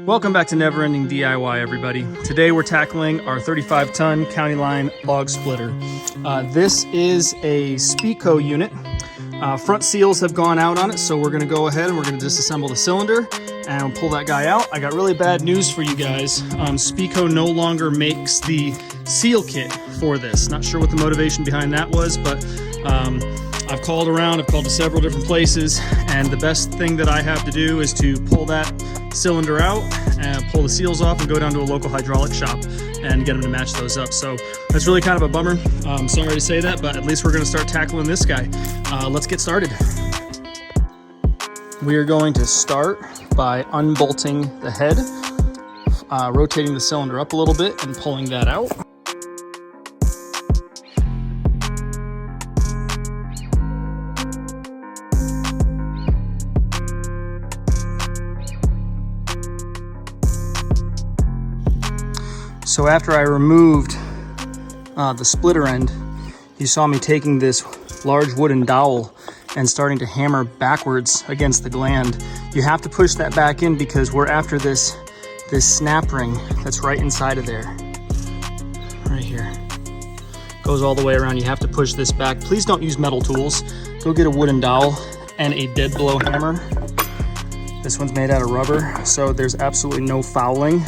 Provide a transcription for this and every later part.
Welcome back to Never Ending DIY, everybody. Today we're tackling our 35-ton County Line log splitter. This is a Speco unit. Front seals have gone out on it, so we're going to go ahead and we're going to disassemble the cylinder and pull that guy out. I got really bad news for you guys. Speco no longer makes the seal kit for this. Not sure what the motivation behind that was, but I've called around, I've called to several different places, and the best thing that I have to do is to pull that cylinder out and pull the seals off and go down to a local hydraulic shop and get them to match those up. So that's really kind of a bummer. I'm sorry to say that, but at least we're going to start tackling this guy. Let's get started. We are going to start by unbolting the head, rotating the cylinder up a little bit and pulling that out. So after I removed the splitter end, you saw me taking this large wooden dowel and starting to hammer backwards against the gland. You have to push that back in because we're after this snap ring that's right inside of there. Right here. Goes all the way around. You have to push this back. Please don't use metal tools. Go get a wooden dowel and a dead blow hammer. This one's made out of rubber, so there's absolutely no fouling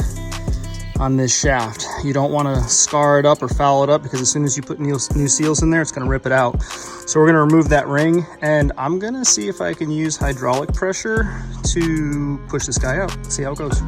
on this shaft. You don't want to scar it up or foul it up because as soon as you put new seals in there, it's going to rip it out. So we're going to remove that ring, and I'm going to see if I can use hydraulic pressure to push this guy out. See how it goes.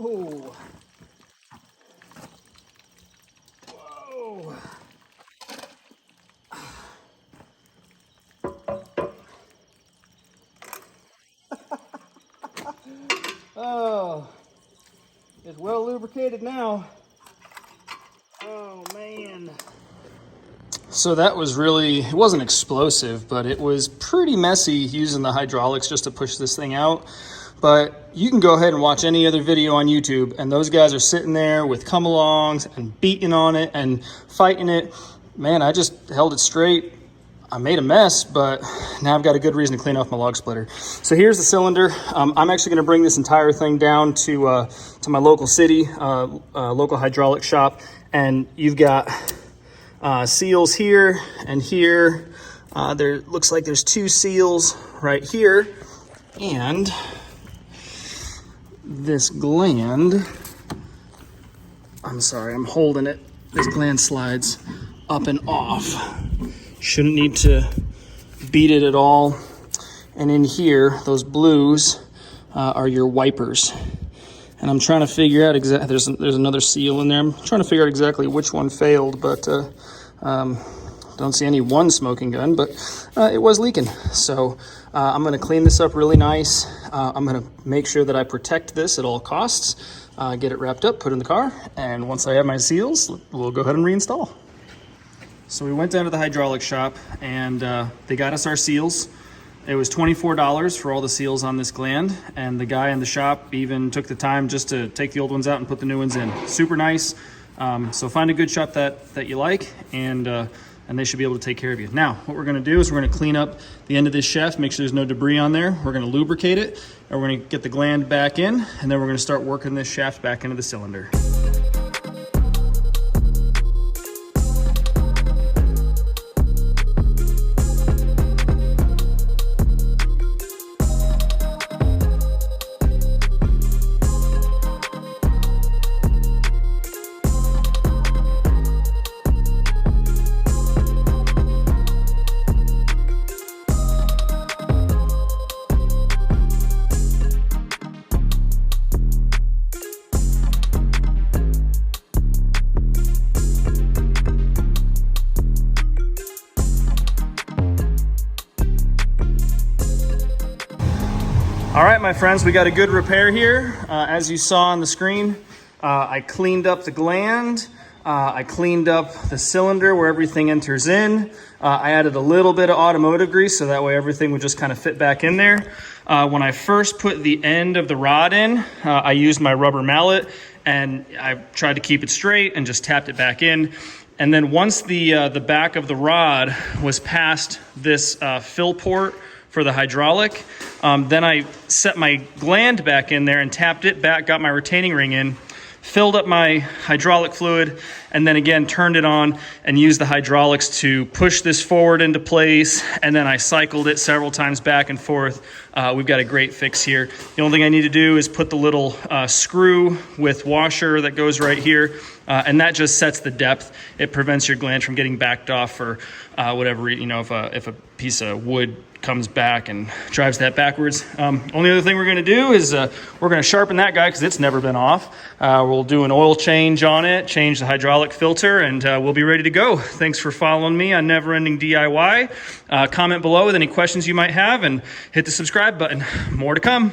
Oh. Whoa. Oh, it's well lubricated now. Oh man. So that was really, it wasn't explosive, but it was pretty messy using the hydraulics just to push this thing out. But you can go ahead and watch any other video on YouTube, and those guys are sitting there with come-alongs and beating on it and fighting it. Man, I just held it straight. I made a mess, but now I've got a good reason to clean off my log splitter. So here's the cylinder. I'm actually gonna bring this entire thing down to my local city, local hydraulic shop, and you've got seals here and here. There looks like there's 2 seals right here, and this gland, I'm sorry, I'm holding it. This gland slides up and off. Shouldn't need to beat it at all. And in here, those blues are your wipers. And I'm trying to figure out exactly, there's another seal in there. I'm trying to figure out exactly which one failed, but don't see any one smoking gun, but it was leaking. So I'm gonna clean this up really nice. I'm gonna make sure that I protect this at all costs, get it wrapped up, put it in the car, and once I have my seals, we'll go ahead and reinstall. So we went down to the hydraulic shop and they got us our seals. It was $24 for all the seals on this gland, and the guy in the shop even took the time just to take the old ones out and put the new ones in. Super nice. So find a good shop that you like, and they should be able to take care of you. Now, what we're gonna do is we're gonna clean up the end of this shaft, make sure there's no debris on there. We're gonna lubricate it, and we're gonna get the gland back in, and then we're gonna start working this shaft back into the cylinder. All right, my friends, we got a good repair here. As you saw on the screen, I cleaned up the gland. I cleaned up the cylinder where everything enters in. I added a little bit of automotive grease so that way everything would just kind of fit back in there. When I first put the end of the rod in, I used my rubber mallet and I tried to keep it straight and just tapped it back in. And then once the back of the rod was past this fill port for the hydraulic, then I set my gland back in there and tapped it back, got my retaining ring in, filled up my hydraulic fluid, and then again turned it on and used the hydraulics to push this forward into place. And then I cycled it several times back and forth. We've got a great fix here. The only thing I need to do is put the little screw with washer that goes right here, and that just sets the depth. It prevents your gland from getting backed off or whatever, you know, if a piece of wood comes back and drives that backwards. Only other thing we're going to do is we're going to sharpen that guy because it's never been off. We'll do an oil change on it, change the hydraulic filter, and we'll be ready to go. Thanks for following me on Never Ending DIY. Comment below with any questions you might have and hit the subscribe button. More to come.